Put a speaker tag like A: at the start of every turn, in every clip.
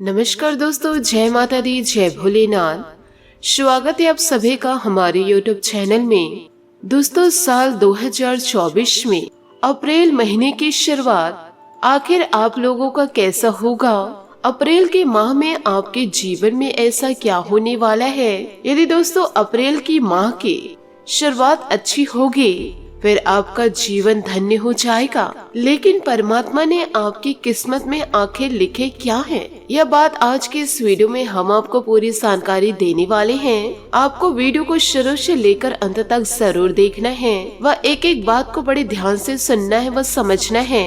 A: नमस्कार दोस्तों, जय माता दी, जय भोलेनाथ। स्वागत है आप सभी का हमारे YouTube चैनल में। दोस्तों, साल 2024 में अप्रैल महीने की शुरुआत आखिर आप लोगों का कैसा होगा? अप्रैल के माह में आपके जीवन में ऐसा क्या होने वाला है? यदि दोस्तों अप्रैल की माह की शुरुआत अच्छी होगी फिर आपका जीवन धन्य हो जाएगा। लेकिन परमात्मा ने आपकी किस्मत में आखिर लिखे क्या है, यह बात आज के इस वीडियो में हम आपको पूरी जानकारी देने वाले हैं। आपको वीडियो को शुरू से लेकर अंत तक जरूर देखना है व एक एक बात को बड़े ध्यान से सुनना है व समझना है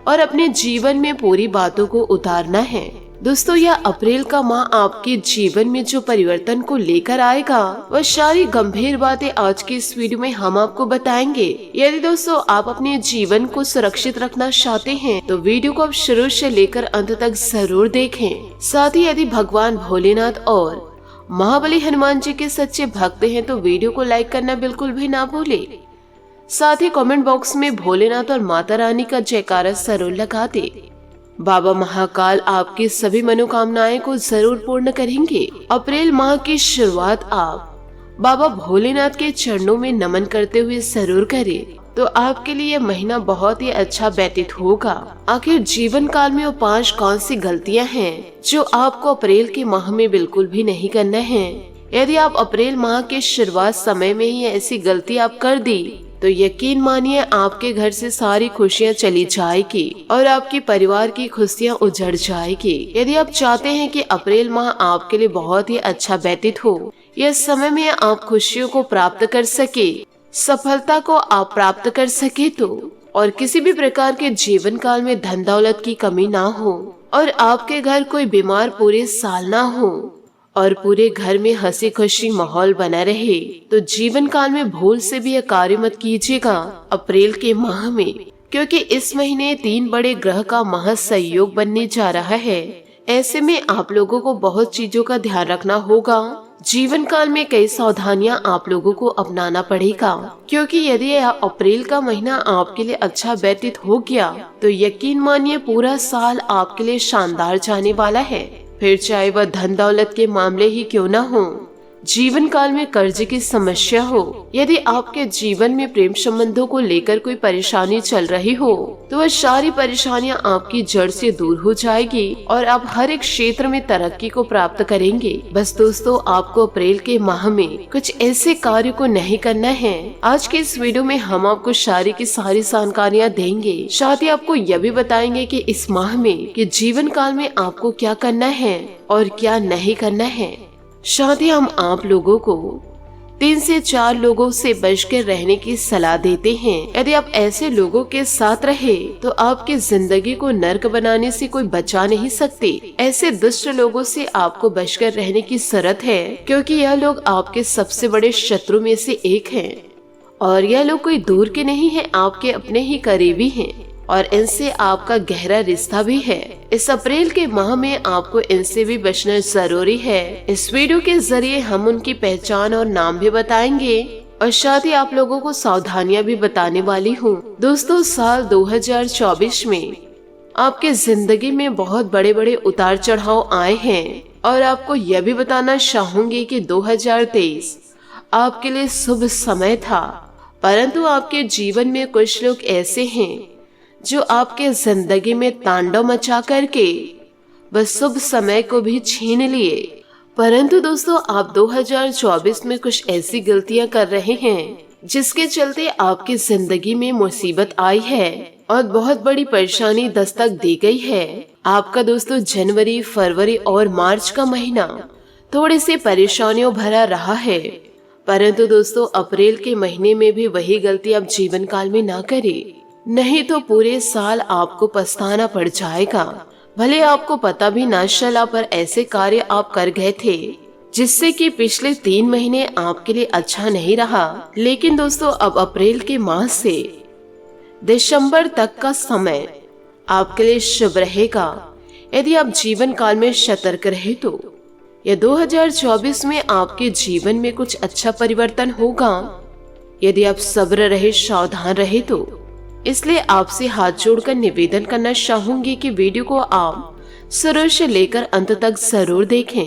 A: और अपने जीवन में पूरी बातों को उतारना है। दोस्तों, यह अप्रैल का माह आपके जीवन में जो परिवर्तन को लेकर आएगा वह सारी गंभीर बातें आज की इस वीडियो में हम आपको बताएंगे। यदि दोस्तों आप अपने जीवन को सुरक्षित रखना चाहते हैं तो वीडियो को आप शुरू से लेकर अंत तक जरूर देखें। साथ ही यदि भगवान भोलेनाथ और महाबली हनुमान जी के सच्चे भक्त हैं तो वीडियो को लाइक करना बिल्कुल भी ना भूले। साथ ही कमेंट बॉक्स में भोलेनाथ और माता रानी का जयकारा जरूर लगा दे। बाबा महाकाल आपकी सभी मनोकामनाएं को जरूर पूर्ण करेंगे। अप्रैल माह की शुरुआत आप बाबा भोलेनाथ के चरणों में नमन करते हुए जरूर करें तो आपके लिए यह महीना बहुत ही अच्छा व्यतीत होगा। आखिर जीवन काल में वो 5 कौन सी गलतियां हैं जो आपको अप्रैल के माह में बिल्कुल भी नहीं करना है। यदि आप अप्रैल माह के शुरुआत समय में ही ऐसी गलती आप कर दी तो यकीन मानिए आपके घर से सारी खुशियां चली जाएगी और आपके परिवार की खुशियां उजड़ जाएगी। यदि आप चाहते हैं कि अप्रैल माह आपके लिए बहुत ही अच्छा व्यतीत हो, यह समय में आप खुशियों को प्राप्त कर सके, सफलता को आप प्राप्त कर सके तो और किसी भी प्रकार के जीवन काल में धन दौलत की कमी ना हो और आपके घर कोई बीमार पूरे साल ना हो और पूरे घर में हंसी खुशी माहौल बना रहे तो जीवन काल में भूल से भी यह कार्य मत कीजिएगा अप्रैल के माह में, क्योंकि इस महीने 3 बड़े ग्रह का महासंयोग बनने जा रहा है। ऐसे में आप लोगों को बहुत चीजों का ध्यान रखना होगा। जीवन काल में कई सावधानियां आप लोगों को अपनाना पड़ेगा, क्योंकि यदि अप्रैल का महीना आपके लिए अच्छा व्यतीत हो गया तो यकीन मानिए पूरा साल आपके लिए शानदार जाने वाला है। फिर चाहे वह धन दौलत के मामले ही क्यों ना हो, जीवन काल में कर्ज की समस्या हो, यदि आपके जीवन में प्रेम संबंधों को लेकर कोई परेशानी चल रही हो तो वह सारी परेशानियां आपकी जड़ से दूर हो जाएगी और आप हर एक क्षेत्र में तरक्की को प्राप्त करेंगे। बस दोस्तों, आपको अप्रैल के माह में कुछ ऐसे कार्य को नहीं करना है। आज के इस वीडियो में हम आपको सारी की सारी जानकारियाँ देंगे। साथ ही आपको यह भी बताएंगे कि इस माह में कि जीवन काल में आपको क्या करना है और क्या नहीं करना है। साथ ही हम आप लोगों को 3 से 4 लोगों से बचकर रहने की सलाह देते हैं। यदि आप ऐसे लोगों के साथ रहे तो आपकी जिंदगी को नर्क बनाने से कोई बचा नहीं सकते। ऐसे दुष्ट लोगों से आपको बचकर रहने की जरूरत है, क्योंकि यह लोग आपके सबसे बड़े शत्रु में से एक हैं और यह लोग कोई दूर के नहीं है, आपके अपने ही करीबी हैं और इनसे आपका गहरा रिश्ता भी है। इस अप्रैल के माह में आपको इनसे भी बचना जरूरी है। इस वीडियो के जरिए हम उनकी पहचान और नाम भी बताएंगे और साथ ही आप लोगों को सावधानियां भी बताने वाली हूँ। दोस्तों, साल 2024 में आपके जिंदगी में बहुत बड़े बड़े उतार चढ़ाव आए हैं और आपको यह भी बताना चाहूंगी कि 2023 आपके लिए शुभ समय था, परंतु आपके जीवन में कुछ लोग ऐसे हैं जो आपके जिंदगी में तांडव मचा करके बस शुभ समय को भी छीन लिए। परंतु दोस्तों, आप 2024 में कुछ ऐसी गलतियां कर रहे हैं जिसके चलते आपकी जिंदगी में मुसीबत आई है और बहुत बड़ी परेशानी दस्तक दी गई है। आपका दोस्तों जनवरी, फरवरी और मार्च का महीना थोड़ी सी परेशानियों भरा रहा है, परंतु दोस्तों अप्रैल के महीने में भी वही गलती आप जीवन काल में ना करें, नहीं तो पूरे साल आपको पछताना पड़ जाएगा। भले आपको पता भी ना चला पर ऐसे कार्य आप कर गए थे जिससे कि पिछले 3 महीने आपके लिए अच्छा नहीं रहा। लेकिन दोस्तों अब अप्रैल के माह से दिसंबर तक का समय आपके लिए शुभ रहेगा यदि आप जीवन काल में सतर्क रहे तो। यह 2024 में आपके जीवन में कुछ अच्छा परिवर्तन होगा यदि आप सब्र रहे, सावधान रहे तो। इसलिए आपसे हाथ जोड़कर निवेदन करना चाहूंगी कि वीडियो को आप शुरू से लेकर अंत तक जरूर देखें।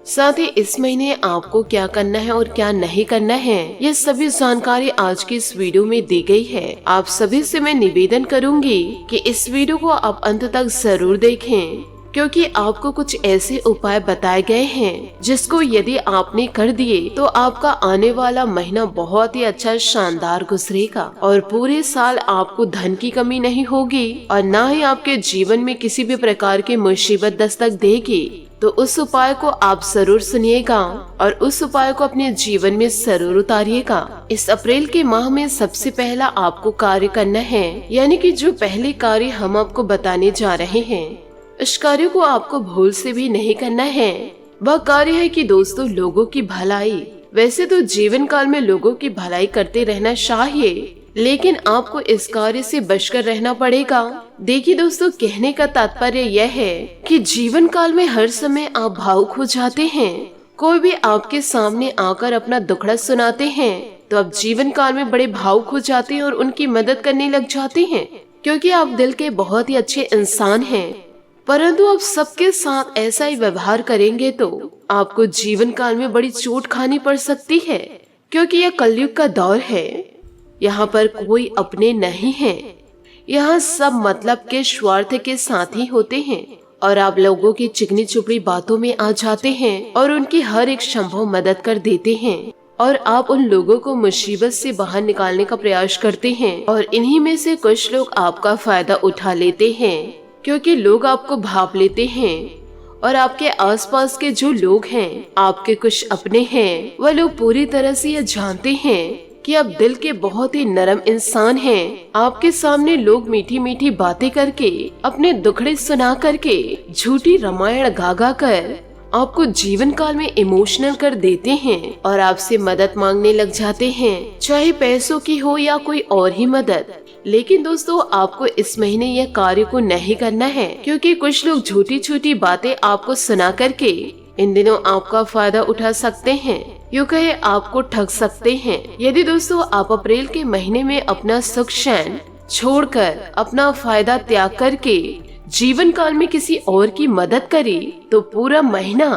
A: साथ ही इस महीने आपको क्या करना है और क्या नहीं करना है, ये सभी जानकारी आज की इस वीडियो में दी गई है। आप सभी से मैं निवेदन करूंगी कि इस वीडियो को आप अंत तक जरूर देखें, क्योंकि आपको कुछ ऐसे उपाय बताए गए हैं जिसको यदि आपने कर दिए तो आपका आने वाला महीना बहुत ही अच्छा शानदार गुजरेगा और पूरे साल आपको धन की कमी नहीं होगी और न ही आपके जीवन में किसी भी प्रकार की मुसीबत दस्तक देगी। तो उस उपाय को आप जरूर सुनिएगा और उस उपाय को अपने जीवन में जरूर उतारिएगा। इस अप्रैल के माह में सबसे पहला आपको कार्य करना है, यानी कि जो पहले कार्य हम आपको बताने जा रहे हैं, इस कार्य को आपको भूल से भी नहीं करना है। वह कार्य है कि दोस्तों लोगों की भलाई। वैसे तो जीवन काल में लोगों की भलाई करते रहना चाहिए, लेकिन आपको इस कार्य से बचकर रहना पड़ेगा। देखिए दोस्तों, कहने का तात्पर्य यह है कि जीवन काल में हर समय आप भावुक हो जाते हैं। कोई भी आपके सामने आकर अपना दुखड़ा सुनाते हैं तो आप जीवन काल में बड़े भावुक हो जाते हैं और उनकी मदद करने लग जाते हैं, क्योंकि आप दिल के बहुत ही अच्छे इंसान हैं। परंतु आप सबके साथ ऐसा ही व्यवहार करेंगे तो आपको जीवन काल में बड़ी चोट खानी पड़ सकती है, क्योंकि यह कलयुग का दौर है। यहाँ पर कोई अपने नहीं है, यहाँ सब मतलब के स्वार्थ के साथ ही होते हैं और आप लोगों की चिकनी चुपड़ी बातों में आ जाते हैं और उनकी हर एक संभव मदद कर देते हैं और आप उन लोगों को मुसीबत से बाहर निकालने का प्रयास करते हैं और इन्हीं में से कुछ लोग आपका फायदा उठा लेते हैं, क्योंकि लोग आपको भाप लेते हैं और आपके आसपास के जो लोग हैं, आपके कुछ अपने हैं, वह लोग पूरी तरह से यह जानते हैं कि आप दिल के बहुत ही नरम इंसान हैं। आपके सामने लोग मीठी मीठी बातें करके, अपने दुखड़े सुना करके, झूठी रामायण गा गा कर आपको जीवन काल में इमोशनल कर देते हैं और आपसे मदद मांगने लग जाते हैं, चाहे पैसों की हो या कोई और ही मदद। लेकिन दोस्तों, आपको इस महीने यह कार्य को नहीं करना है, क्योंकि कुछ लोग झूठी झूठी बातें आपको सुना करके इन दिनों आपका फायदा उठा सकते हैं, यूँ कहे आपको ठग सकते हैं। यदि दोस्तों आप अप्रैल के महीने में अपना सुख चैन छोड़कर, अपना फायदा त्याग करके जीवन काल में किसी और की मदद करे तो पूरा महीना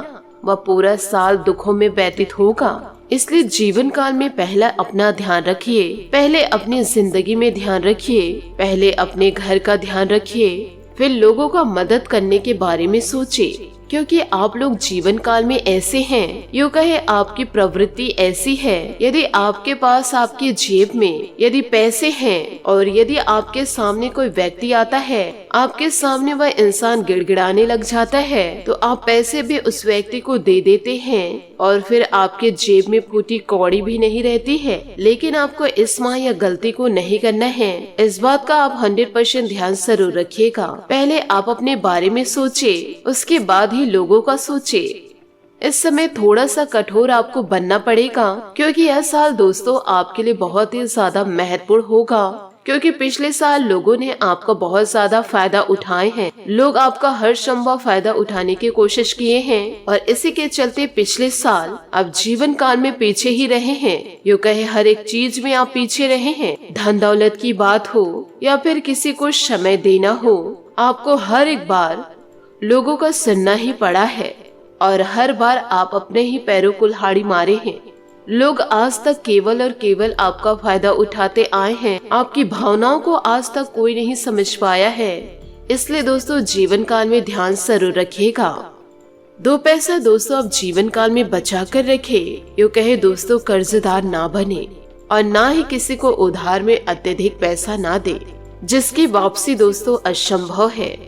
A: व पूरा साल दुखों में व्यतीत होगा। इसलिए जीवन काल में पहला अपना ध्यान रखिए, पहले अपनी जिंदगी में ध्यान रखिए, पहले अपने घर का ध्यान रखिए, फिर लोगों का मदद करने के बारे में सोचिए, क्योंकि आप लोग जीवन काल में ऐसे हैं, यूँ कहे आपकी प्रवृत्ति ऐसी है। यदि आपके पास आपकी जेब में यदि पैसे हैं और यदि आपके सामने कोई व्यक्ति आता है, आपके सामने वह इंसान गिड़गिड़ाने लग जाता है, तो आप पैसे भी उस व्यक्ति को दे देते हैं और फिर आपके जेब में फूटी कौड़ी भी नहीं रहती है। लेकिन आपको इस माह यह गलती को नहीं करना है। इस बात का आप 100% ध्यान जरूर रखिएगा। पहले आप अपने बारे में सोचिए, उसके बाद ही लोगों का सोचिए। इस समय थोड़ा सा कठोर आपको बनना पड़ेगा, क्योंकि यह साल दोस्तों आपके लिए बहुत ही ज्यादा महत्वपूर्ण होगा, क्योंकि पिछले साल लोगों ने आपका बहुत ज्यादा फायदा उठाए हैं। लोग आपका हर संभव फायदा उठाने की कोशिश किए हैं और इसी के चलते पिछले साल आप जीवन काल में पीछे ही रहे हैं। यूँ कहे हर एक चीज में आप पीछे रहे हैं। धन दौलत की बात हो या फिर किसी को समय देना हो, आपको हर एक बार लोगों का सुनना ही पड़ा है और हर बार आप अपने ही पैरों कुल्हाड़ी मारे हैं। लोग आज तक केवल और केवल आपका फायदा उठाते आए हैं। आपकी भावनाओं को आज तक कोई नहीं समझ पाया है। इसलिए दोस्तों जीवन काल में ध्यान जरूर रखिएगा। 2 पैसा दोस्तों आप जीवन काल में बचा कर रखे। यूँ कहे दोस्तों कर्जदार ना बने और ना ही किसी को उधार में अत्यधिक पैसा ना दे, जिसकी वापसी दोस्तों असंभव है।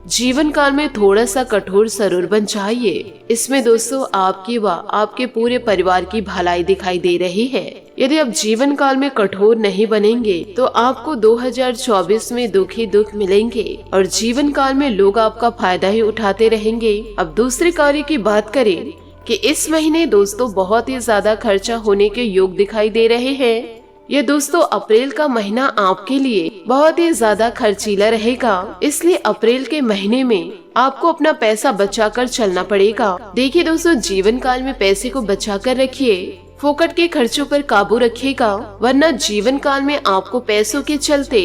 A: जीवन काल में थोड़ा सा कठोर जरूर बन जाइए। इसमें दोस्तों आपकी व आपके पूरे परिवार की भलाई दिखाई दे रही है। यदि आप जीवन काल में कठोर नहीं बनेंगे तो आपको 2024 में दुख ही दुख मिलेंगे और जीवन काल में लोग आपका फायदा ही उठाते रहेंगे। अब दूसरे कार्य की बात करें कि इस महीने दोस्तों बहुत ही ज्यादा खर्चा होने के योग दिखाई दे रहे हैं। ये दोस्तों अप्रैल का महीना आपके लिए बहुत ही ज्यादा खर्चीला रहेगा, इसलिए अप्रैल के महीने में आपको अपना पैसा बचाकर चलना पड़ेगा। देखिए दोस्तों जीवन काल में पैसे को बचाकर रखिए, फोकट के खर्चों पर काबू रखिएगा, वरना जीवन काल में आपको पैसों के चलते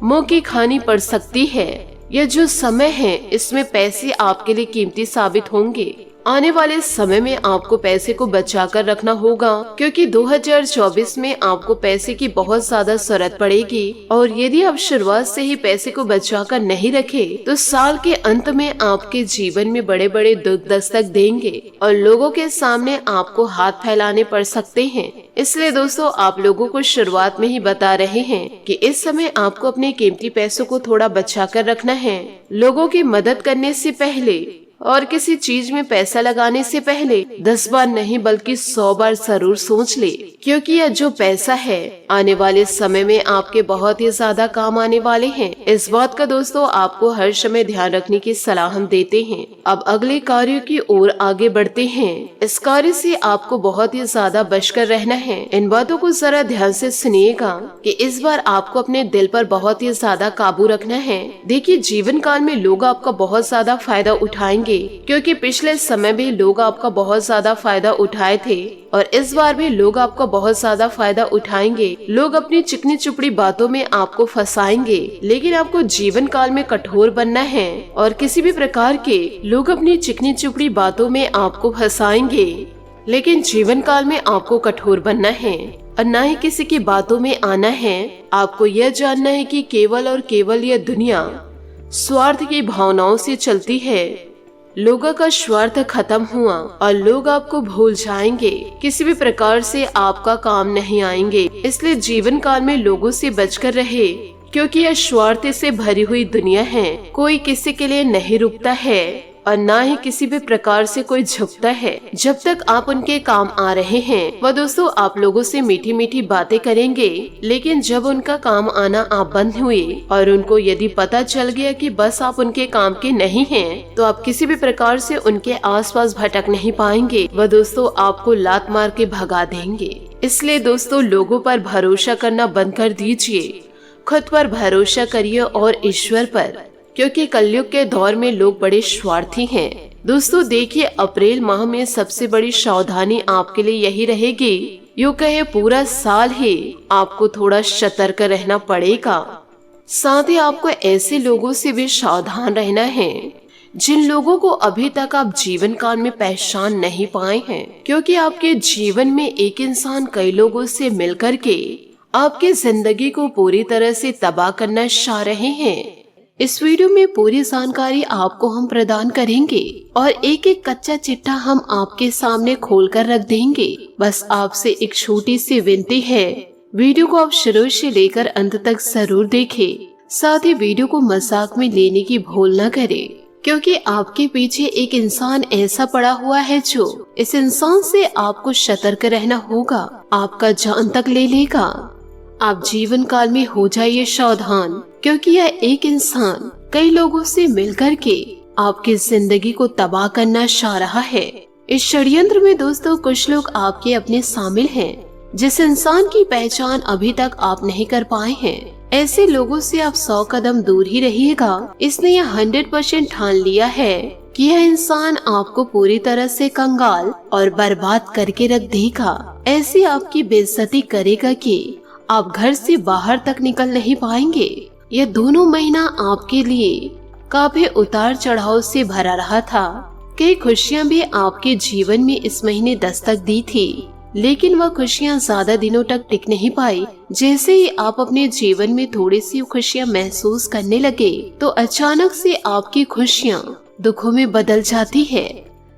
A: मुंह की खानी पड़ सकती है। यह जो समय है इसमें पैसे आपके लिए कीमती साबित होंगे। आने वाले समय में आपको पैसे को बचा कर रखना होगा, क्योंकि 2024 में आपको पैसे की बहुत ज्यादा जरूरत पड़ेगी। और यदि आप शुरुआत से ही पैसे को बचा कर नहीं रखे तो साल के अंत में आपके जीवन में बड़े बड़े दुख दस्तक देंगे और लोगों के सामने आपको हाथ फैलाने पड़ सकते हैं। इसलिए दोस्तों, आप लोगों को शुरुआत में ही बता रहे हैं कि इस समय आपको अपने कीमती पैसों को थोड़ा बचा कर रखना है। लोगों की मदद करने से पहले और किसी चीज में पैसा लगाने से पहले 10 बार नहीं बल्कि 100 बार जरूर सोच ले, क्योंकि यह जो पैसा है आने वाले समय में आपके बहुत ही ज्यादा काम आने वाले हैं। इस बात का दोस्तों आपको हर समय ध्यान रखने की सलाह हम देते हैं। अब अगले कार्य की ओर आगे बढ़ते हैं। इस कार्य से आपको बहुत ही ज्यादा बचकर रहना है। इन बातों को जरा ध्यान से सुनिएगा कि इस बार आपको अपने दिल पर बहुत ही ज्यादा काबू रखना है। देखिए, जीवन काल में लोग आपका बहुत ज्यादा फायदा उठाएंगे, क्योंकि पिछले समय भी लोग आपका बहुत ज्यादा फायदा उठाए थे और इस बार भी लोग आपका बहुत ज्यादा फायदा उठाएंगे। लोग अपनी चिकनी चुपड़ी बातों में आपको फंसाएंगे, लेकिन आपको जीवन काल में कठोर बनना है और किसी भी प्रकार के लोग अपनी चिकनी चुपड़ी बातों में आपको फंसाएंगे, लेकिन जीवन काल में आपको कठोर बनना है और न ही किसी की बातों में आना है। आपको यह जानना है कि केवल और केवल यह दुनिया स्वार्थ की भावनाओं से चलती है। लोगों का स्वार्थ खत्म हुआ और लोग आपको भूल जाएंगे, किसी भी प्रकार से आपका काम नहीं आएंगे। इसलिए जीवन काल में लोगों से बचकर रहे, क्योंकि यह स्वार्थ से भरी हुई दुनिया है। कोई किसी के लिए नहीं रुकता है और ना ही किसी भी प्रकार से कोई झुकता है। जब तक आप उनके काम आ रहे हैं वह दोस्तों आप लोगों से मीठी मीठी बातें करेंगे, लेकिन जब उनका काम आना आप बंद हुए और उनको यदि पता चल गया कि बस आप उनके काम के नहीं हैं, तो आप किसी भी प्रकार से उनके आसपास भटक नहीं पाएंगे। वह दोस्तों आपको लात मार के भगा देंगे। इसलिए दोस्तों, लोगों पर भरोसा करना बंद कर दीजिए, खुद पर भरोसा करिए और ईश्वर पर, क्योंकि कलयुग के दौर में लोग बड़े स्वार्थी हैं। दोस्तों देखिए, अप्रैल माह में सबसे बड़ी सावधानी आपके लिए यही रहेगी। यूँ कहे पूरा साल ही आपको थोड़ा सतर्क रहना पड़ेगा। साथ ही आपको ऐसे लोगों से भी सावधान रहना है जिन लोगों को अभी तक आप जीवन काल में पहचान नहीं पाए हैं, क्योंकि आपके जीवन में एक इंसान कई लोगों से मिलकर के आपकी जिंदगी को पूरी तरह से तबाह करना चाह रहे हैं। इस वीडियो में पूरी जानकारी आपको हम प्रदान करेंगे और एक एक कच्चा चिट्ठा हम आपके सामने खोलकर रख देंगे। बस आपसे एक छोटी सी विनती है, वीडियो को आप शुरू से लेकर अंत तक जरूर देखें। साथ ही वीडियो को मजाक में लेने की भूल न करें, क्योंकि आपके पीछे एक इंसान ऐसा पड़ा हुआ है जो इस इंसान से आपको सतर्क रहना होगा, आपका जान तक ले लेगा। आप जीवन काल में हो जाइए सावधान, क्योंकि यह एक इंसान कई लोगों से मिलकर के आपकी जिंदगी को तबाह करना चाह रहा है। इस षड्यंत्र में दोस्तों कुछ लोग आपके अपने शामिल हैं, जिस इंसान की पहचान अभी तक आप नहीं कर पाए हैं। ऐसे लोगों से आप 100 कदम दूर ही रहिएगा। इसने यह 100% ठान लिया है कि यह इंसान आपको पूरी तरह से कंगाल और बर्बाद करके रख देगा। ऐसी आपकी बेइज्जती करेगा कि आप घर से बाहर तक निकल नहीं पाएंगे। यह दोनों महीना आपके लिए काफी उतार चढ़ाव से भरा रहा था। कई खुशियां भी आपके जीवन में इस महीने दस्तक दी थी, लेकिन वह खुशियां ज्यादा दिनों तक टिक नहीं पाई। जैसे ही आप अपने जीवन में थोड़ी सी खुशियां महसूस करने लगे, तो अचानक से आपकी खुशियां दुखों में बदल जाती है।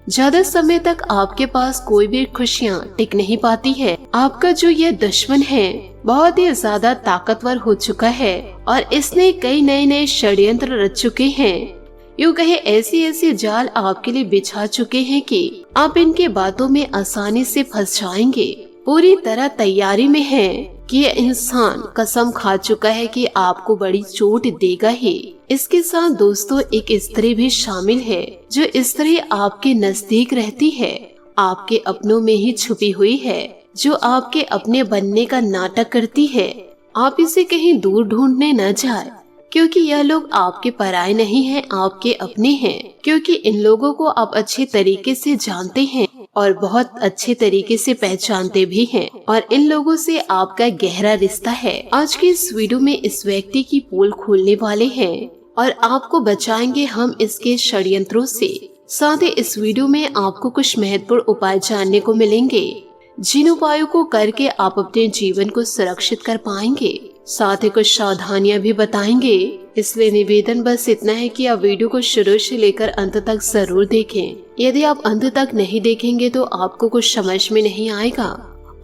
A: ज्यादा समय तक आपके पास कोई भी खुशियां टिक नहीं पाती है। आपका जो यह दुश्मन है बहुत ही ज्यादा ताकतवर हो चुका है और इसने कई नए नए षड्यंत्र रच चुके हैं। यूँ कहे ऐसी जाल आपके लिए बिछा चुके हैं कि आप इनके बातों में आसानी से फंस जाएंगे। पूरी तरह तैयारी में है कि यह इंसान कसम खा चुका है कि आपको बड़ी चोट देगा ही। इसके साथ दोस्तों एक स्त्री भी शामिल है, जो स्त्री आपके नजदीक रहती है, आपके अपनों में ही छुपी हुई है, जो आपके अपने बनने का नाटक करती है। आप इसे कहीं दूर ढूंढने न जाए, क्योंकि यह लोग आपके पराये नहीं हैं, आपके अपने हैं। क्योंकि इन लोगों को आप अच्छे तरीके से जानते हैं और बहुत अच्छे तरीके से पहचानते भी हैं, और इन लोगों से आपका गहरा रिश्ता है। आज के इस वीडियो में इस व्यक्ति की पोल खोलने वाले हैं। और आपको बचाएंगे हम इसके षड्यंत्रों से। साथ ही इस वीडियो में आपको कुछ महत्वपूर्ण उपाय जानने को मिलेंगे, जिन उपायों को करके आप अपने जीवन को सुरक्षित कर पाएंगे। साथ ही कुछ सावधानियां भी बताएंगे। इसलिए निवेदन बस इतना है कि आप वीडियो को शुरू से लेकर अंत तक जरूर देखें। यदि आप अंत तक नहीं देखेंगे तो आपको कुछ समझ में नहीं आएगा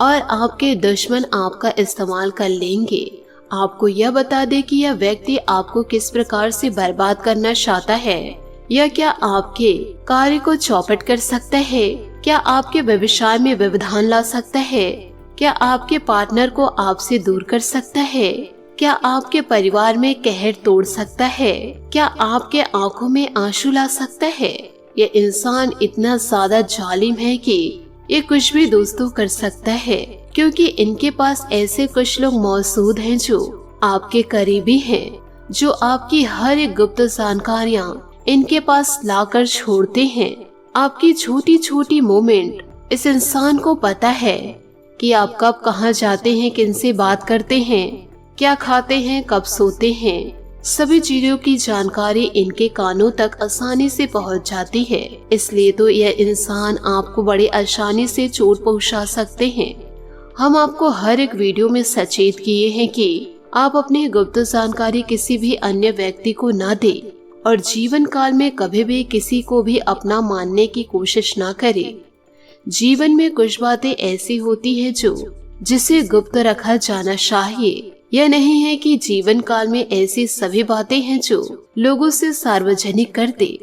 A: और आपके दुश्मन आपका इस्तेमाल कर लेंगे। आपको यह बता दे कि यह व्यक्ति आपको किस प्रकार से बर्बाद करना चाहता है, या क्या आपके कार्य को चौपट कर सकता है, क्या आपके व्यवसाय में व्यवधान ला सकता है, क्या आपके पार्टनर को आपसे दूर कर सकता है, क्या आपके परिवार में कहर तोड़ सकता है, क्या आपके आंखों में आंसू ला सकता है। यह इंसान इतना ज्यादा जालिम है कि ये कुछ भी दोस्तों कर सकता है, क्योंकि इनके पास ऐसे कुछ लोग मौजूद हैं जो आपके करीबी हैं, जो आपकी हर एक गुप्त जानकारियां इनके पास लाकर छोड़ते हैं। आपकी छोटी छोटी मोमेंट इस इंसान को पता है कि आप कब कहाँ जाते हैं, किनसे बात करते हैं, क्या खाते हैं, कब सोते हैं। सभी चीजों की जानकारी इनके कानों तक आसानी से पहुंच जाती है। इसलिए तो यह इंसान आपको बड़ी आसानी से चोट पहुंचा सकते हैं। हम आपको हर एक वीडियो में सचेत किए हैं कि आप अपनी गुप्त जानकारी किसी भी अन्य व्यक्ति को न दें और जीवन काल में कभी भी किसी को भी अपना मानने की कोशिश न करें। जीवन में कुछ बातें ऐसी होती है जिसे गुप्त रखा जाना चाहिए। यह नहीं है कि जीवन काल में ऐसी सभी बातें हैं जो लोगों से सार्वजनिक कर दे।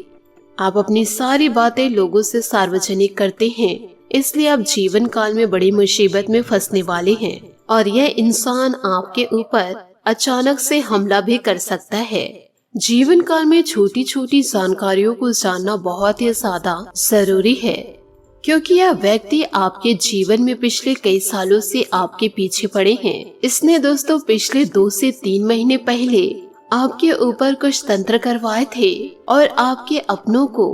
A: आप अपनी सारी बातें लोगों से सार्वजनिक करते हैं, इसलिए आप जीवन काल में बड़ी मुसीबत में फंसने वाले हैं और यह इंसान आपके ऊपर अचानक से हमला भी कर सकता है। जीवन काल में छोटी छोटी जानकारियों को जानना बहुत ही ज्यादा जरूरी है, क्योंकि यह व्यक्ति आपके जीवन में पिछले कई सालों से आपके पीछे पड़े हैं। इसने दोस्तों पिछले 2 से 3 महीने पहले आपके ऊपर कुछ तंत्र करवाए थे और आपके अपनों को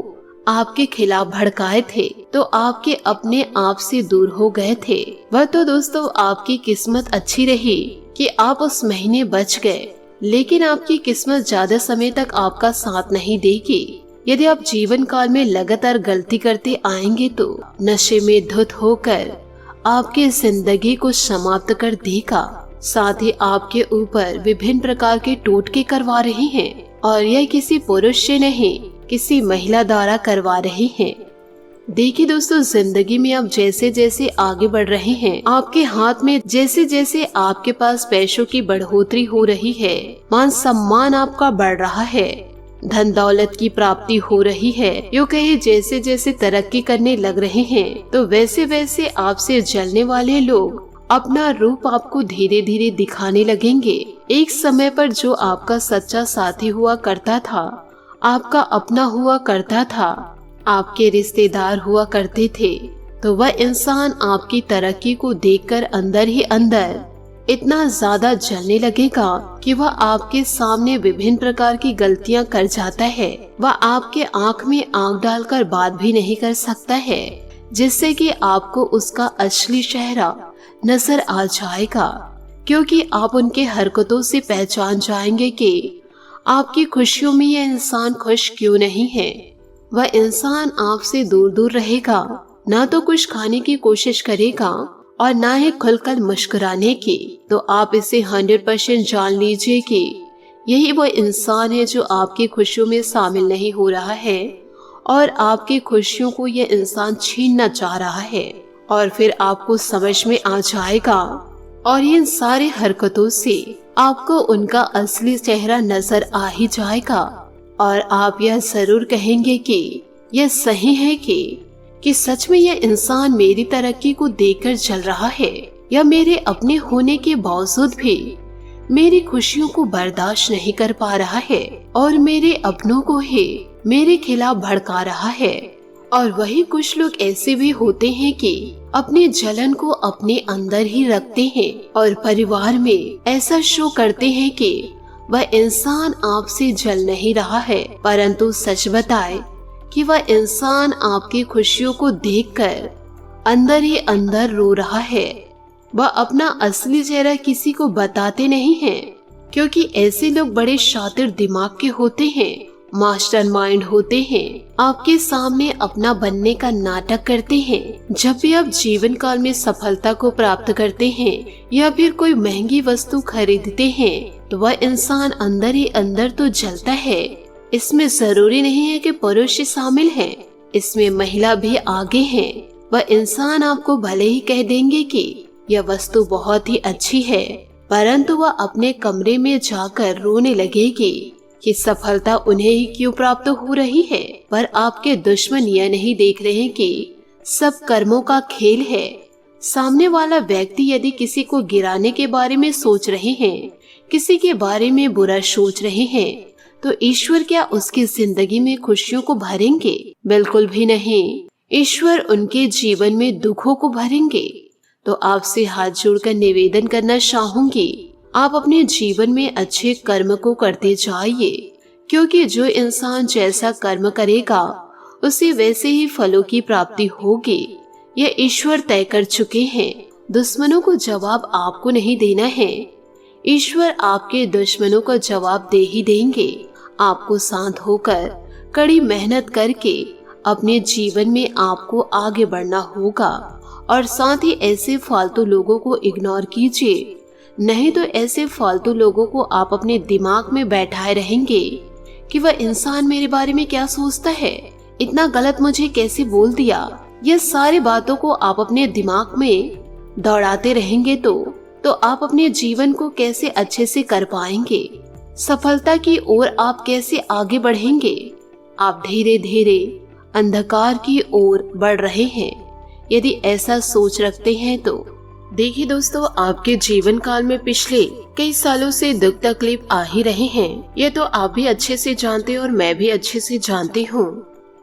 A: आपके खिलाफ भड़काए थे, तो आपके अपने आप से दूर हो गए थे। वह तो दोस्तों आपकी किस्मत अच्छी रही कि आप उस महीने बच गए, लेकिन आपकी किस्मत ज्यादा समय तक आपका साथ नहीं देगी। यदि आप जीवन काल में लगातार गलती करते आएंगे तो नशे में धुत होकर आपकी जिंदगी को समाप्त कर देगा। साथ ही आपके ऊपर विभिन्न प्रकार के टोटके करवा रहे हैं और यह किसी पुरुष से नहीं, किसी महिला द्वारा करवा रहे हैं। देखिए दोस्तों, जिंदगी में आप जैसे जैसे आगे बढ़ रहे हैं, आपके हाथ में जैसे जैसे आपके पास पैसों की बढ़ोतरी हो रही है, मान सम्मान आपका बढ़ रहा है, धन दौलत की प्राप्ति हो रही है, यूँ कहे जैसे जैसे तरक्की करने लग रहे हैं, तो वैसे वैसे आपसे जलने वाले लोग अपना रूप आपको धीरे धीरे दिखाने लगेंगे। एक समय पर जो आपका सच्चा साथी हुआ करता था, आपका अपना हुआ करता था, आपके रिश्तेदार हुआ करते थे, तो वह इंसान आपकी तरक्की को देखकर अंदर ही अंदर इतना ज्यादा जलने लगेगा कि वह आपके सामने विभिन्न प्रकार की गलतियां कर जाता है। वह आपके आंख में आंख डालकर बात भी नहीं कर सकता है, जिससे कि आपको उसका असली चेहरा नजर आ जाएगा, क्योंकि आप उनके हरकतों से पहचान जाएंगे कि आपकी खुशियों में यह इंसान खुश क्यों नहीं है। वह इंसान आपसे दूर दूर रहेगा, ना तो कुछ खाने की कोशिश करेगा और ना ही खुलकर मुस्कुराने की। तो आप इसे 100% जान लीजिए कि यही वो इंसान है जो आपकी खुशियों में शामिल नहीं हो रहा है और आपकी खुशियों को यह इंसान छीनना चाह रहा है। और फिर आपको समझ में आ जाएगा और इन सारी हरकतों से आपको उनका असली चेहरा नजर आ ही जाएगा और आप यह जरूर कहेंगे कि यह सही है कि सच में यह इंसान मेरी तरक्की को देखकर जल रहा है, या मेरे अपने होने के बावजूद भी मेरी खुशियों को बर्दाश्त नहीं कर पा रहा है और मेरे अपनों को ही मेरे खिलाफ भड़का रहा है। और वही कुछ लोग ऐसे भी होते हैं कि अपने जलन को अपने अंदर ही रखते हैं और परिवार में ऐसा शो करते हैं कि वह इंसान आपसे जल नहीं रहा है, परंतु सच बताए कि वह इंसान आपकी खुशियों को देखकर अंदर ही अंदर रो रहा है। वह अपना असली चेहरा किसी को बताते नहीं हैं, क्योंकि ऐसे लोग बड़े शातिर दिमाग के होते हैं, मास्टरमाइंड होते हैं, आपके सामने अपना बनने का नाटक करते हैं। जब भी आप जीवन काल में सफलता को प्राप्त करते हैं या फिर कोई महंगी वस्तु खरीदते हैं तो वह इंसान अंदर ही अंदर तो जलता है। इसमें जरूरी नहीं है कि पुरुष शामिल है, इसमें महिला भी आगे है। वह इंसान आपको भले ही कह देंगे कि यह वस्तु बहुत ही अच्छी है, परंतु वह अपने कमरे में जाकर रोने लगेगी कि सफलता उन्हें ही क्यों प्राप्त हो रही है। पर आपके दुश्मन यह नहीं देख रहे कि सब कर्मों का खेल है। सामने वाला व्यक्ति यदि किसी को गिराने के बारे में सोच रहे हैं, किसी के बारे में बुरा सोच रहे हैं, तो ईश्वर क्या उसकी जिंदगी में खुशियों को भरेंगे? बिल्कुल भी नहीं। ईश्वर उनके जीवन में दुखों को भरेंगे। तो आपसे हाथ जोड़कर निवेदन करना चाहूंगी, आप अपने जीवन में अच्छे कर्म को करते जाइए, क्योंकि जो इंसान जैसा कर्म करेगा उसे वैसे ही फलों की प्राप्ति होगी। यह ईश्वर तय कर चुके हैं। दुश्मनों को जवाब आपको नहीं देना है, ईश्वर आपके दुश्मनों को जवाब दे ही देंगे। आपको शांत होकर कड़ी मेहनत करके अपने जीवन में आपको आगे बढ़ना होगा और साथ ही ऐसे फालतू लोगों को इग्नोर कीजिए, नहीं तो ऐसे फालतू लोगों को आप अपने दिमाग में बैठाए रहेंगे कि वह इंसान मेरे बारे में क्या सोचता है, इतना गलत मुझे कैसे बोल दिया। ये सारी बातों को आप अपने दिमाग में दौड़ाते रहेंगे तो आप अपने जीवन को कैसे अच्छे से कर पाएंगे, सफलता की ओर आप कैसे आगे बढ़ेंगे। आप धीरे धीरे अंधकार की ओर बढ़ रहे हैं। यदि ऐसा सोच रखते हैं तो देखिए दोस्तों, आपके जीवन काल में पिछले कई सालों से दुख तकलीफ आ ही रहे हैं। ये तो आप भी अच्छे से जानते हैं और मैं भी अच्छे से जानती हूँ।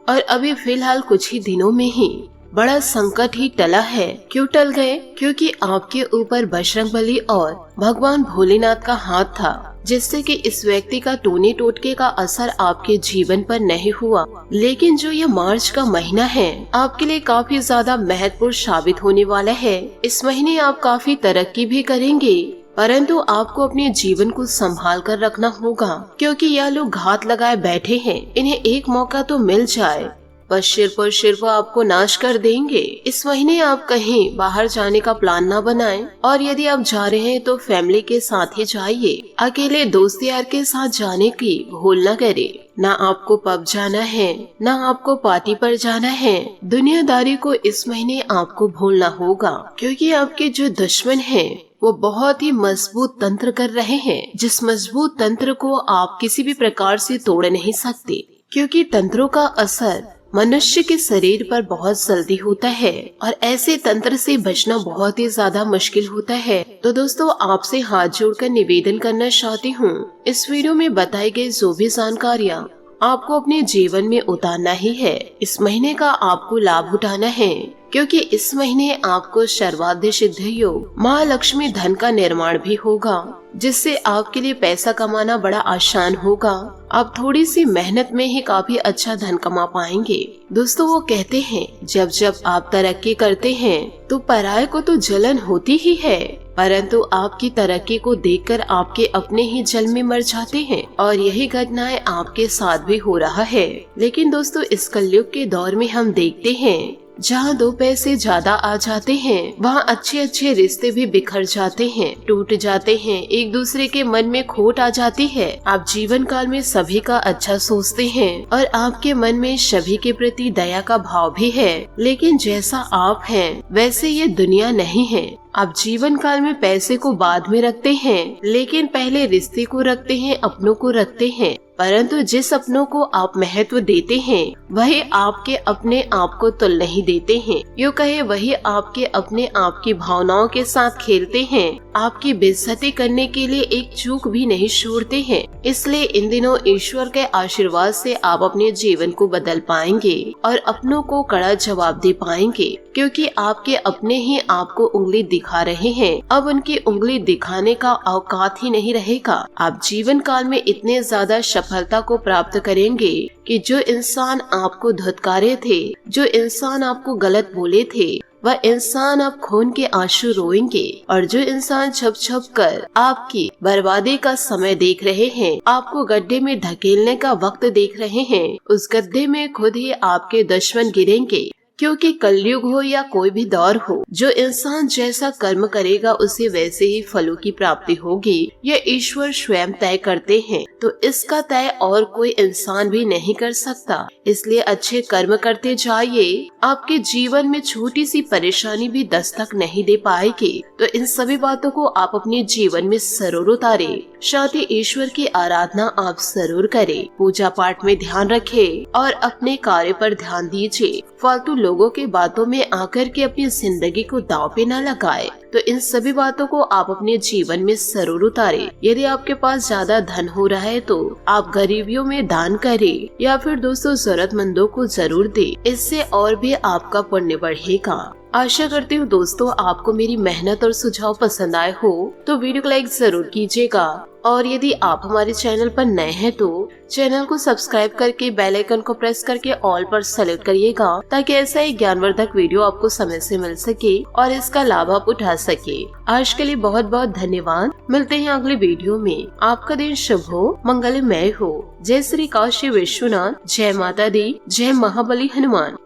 A: और अभी फिलहाल कुछ ही दिनों में ही बड़ा संकट ही टला है। क्यों टल गए? क्योंकि आपके ऊपर बजरंगबली और भगवान भोलेनाथ का हाथ था, जिससे कि इस व्यक्ति का टोने टोटके का असर आपके जीवन पर नहीं हुआ। लेकिन जो ये मार्च का महीना है आपके लिए काफी ज्यादा महत्वपूर्ण साबित होने वाला है। इस महीने आप काफी तरक्की भी करेंगे, परंतु आपको अपने जीवन को संभाल कर रखना होगा, क्योंकि यह लोग घात लगाए बैठे हैं। इन्हें एक मौका तो मिल जाए, बस सिर्फ आपको नाश कर देंगे। इस महीने आप कहीं बाहर जाने का प्लान ना बनाएं, और यदि आप जा रहे हैं तो फैमिली के साथ ही जाइए। अकेले दोस्त यार के साथ जाने की भूल न करें। ना आपको पब जाना है, ना आपको पार्टी पर जाना है। दुनियादारी को इस महीने आपको भूलना होगा, क्योंकि आपके जो दुश्मन हैं वो बहुत ही मजबूत तंत्र कर रहे हैं, जिस मजबूत तंत्र को आप किसी भी प्रकार से तोड़ नहीं सकते, क्योंकि तंत्रों का असर मनुष्य के शरीर पर बहुत जल्दी होता है और ऐसे तंत्र से बचना बहुत ही ज्यादा मुश्किल होता है। तो दोस्तों, आपसे हाथ जोड़कर निवेदन करना चाहती हूँ, इस वीडियो में बताई गई जो भी जानकारियाँ आपको अपने जीवन में उतारना ही है। इस महीने का आपको लाभ उठाना है, क्योंकि इस महीने आपको सर्वाधिक सिद्ध योग महालक्ष्मी धन का निर्माण भी होगा, जिससे आपके लिए पैसा कमाना बड़ा आसान होगा। आप थोड़ी सी मेहनत में ही काफी अच्छा धन कमा पाएंगे। दोस्तों, वो कहते हैं जब जब आप तरक्की करते हैं तो पराये को तो जलन होती ही है, परंतु आपकी तरक्की को देखकर आपके अपने ही जल में मर जाते हैं, और यही घटनाएं आपके साथ भी हो रहा है। लेकिन दोस्तों, इस कलयुग के दौर में हम देखते हैं जहाँ दो पैसे ज्यादा आ जाते हैं वहाँ अच्छे अच्छे रिश्ते भी बिखर जाते हैं, टूट जाते हैं, एक दूसरे के मन में खोट आ जाती है। आप जीवन काल में सभी का अच्छा सोचते हैं और आपके मन में सभी के प्रति दया का भाव भी है, लेकिन जैसा आप हैं वैसे ये दुनिया नहीं है। आप जीवन काल में पैसे को बाद में रखते हैं, लेकिन पहले रिश्ते को रखते हैं, अपनों को रखते हैं। परंतु जिस अपनों को आप महत्व देते हैं वही आपके अपने आप को तुल नहीं देते हैं। यूँ कहे वही आपके अपने आप की भावनाओं के साथ खेलते हैं, आपकी बेइज्जती करने के लिए एक चूक भी नहीं छोड़ते हैं। इसलिए इन दिनों ईश्वर के आशीर्वाद से आप अपने जीवन को बदल पाएंगे और अपनों को कड़ा जवाब दे पाएंगे, क्योंकि आपके अपने ही आपको उंगली दिखा रहे हैं। अब उनकी उंगली दिखाने का औकात ही नहीं रहेगा। आप जीवन काल में इतने ज्यादा सफलता को प्राप्त करेंगे कि जो इंसान आपको धुतकारे थे, जो इंसान आपको गलत बोले थे, वह इंसान अब खून के आंसू रोएंगे, और जो इंसान छुप छुप कर आपकी बर्बादी का समय देख रहे हैं, आपको गड्ढे में धकेलने का वक्त देख रहे हैं, उस गड्ढे में खुद ही आपके दुश्मन गिरेंगे। क्योंकि कलयुग हो या कोई भी दौर हो, जो इंसान जैसा कर्म करेगा उसे वैसे ही फलों की प्राप्ति होगी। यह ईश्वर स्वयं तय करते हैं, तो इसका तय और कोई इंसान भी नहीं कर सकता। इसलिए अच्छे कर्म करते जाइए, आपके जीवन में छोटी सी परेशानी भी दस्तक नहीं दे पाएगी। तो इन सभी बातों को आप अपने जीवन में जरूर उतारे। साथ ही ईश्वर की आराधना आप जरूर करें, पूजा पाठ में ध्यान रखें और अपने कार्य पर ध्यान दीजिए। फालतू लोगों के बातों में आकर के अपनी जिंदगी को दांव पे न लगाए। तो इन सभी बातों को आप अपने जीवन में जरूर उतारें। यदि आपके पास ज्यादा धन हो रहा है तो आप गरीबियों में दान करें या फिर दोस्तों जरूरतमंदों को जरूर दे। इससे और भी आपका पुण्य बढ़ेगा। आशा करती हूँ दोस्तों आपको मेरी मेहनत और सुझाव पसंद आए हो, तो वीडियो को लाइक जरूर कीजिएगा। और यदि आप हमारे चैनल पर नए हैं तो चैनल को सब्सक्राइब करके बेल आइकन को प्रेस करके ऑल पर सेलेक्ट करिएगा, ताकि ऐसा ही ज्ञानवर्धक वीडियो आपको समय से मिल सके और इसका लाभ आप उठा सके। आज के लिए बहुत बहुत धन्यवाद। मिलते हैं अगले वीडियो में। आपका दिन शुभ हो, मंगलमय हो। जय श्री काशी विश्वनाथ, जय माता दी, जय महाबली हनुमान।